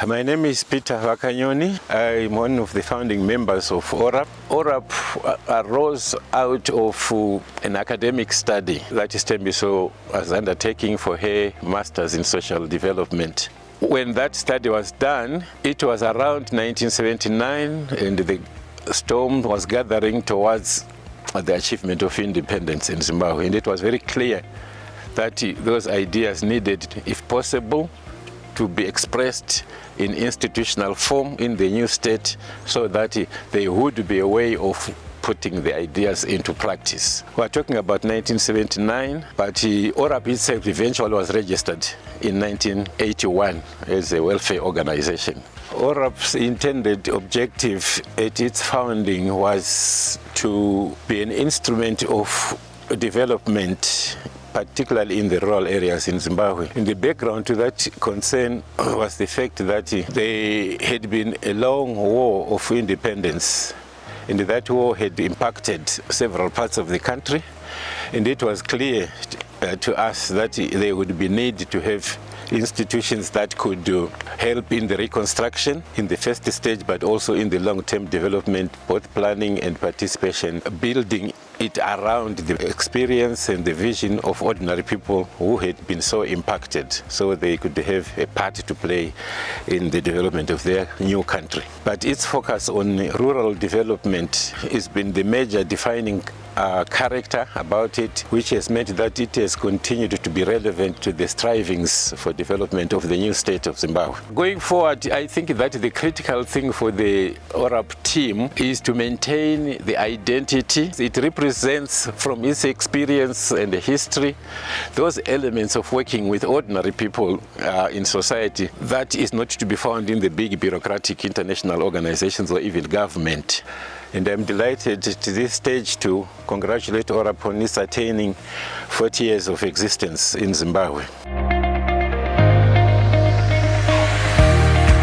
My name is Peter Vaka Nyoni. I'm one of the founding members of ORAP. ORAP arose out of an academic study that Tembiso was undertaking for her Masters in Social Development. When that study was done, it was around 1979 and the storm was gathering towards the achievement of independence in Zimbabwe. And it was very clear that those ideas needed, if possible, to be expressed in institutional form in the new state so that there would be a way of putting the ideas into practice. We're talking about 1979, but ORAP itself eventually was registered in 1981 as a welfare organization. ORAP's intended objective at its founding was to be an instrument of development, particularly in the rural areas in Zimbabwe. And the background to that concern was the fact that there had been a long war of independence, and that war had impacted several parts of the country, and it was clear to us that there would be need to have institutions that could help in the reconstruction in the first stage, but also in the long-term development, both planning and participation, building it around the experience and the vision of ordinary people who had been so impacted, so they could have a part to play in the development of their new country. But its focus on rural development has been the major defining character about it, which has meant that it has continued to be relevant to the strivings for development of the new state of Zimbabwe. Going forward, I think that the critical thing for the ORAP team is to maintain the identity. It represents from its experience and history those elements of working with ordinary people in society that is not to be found in the big bureaucratic international organizations or even government. And I'm delighted to this stage to congratulate ORAP on its attaining 40 years of existence in Zimbabwe.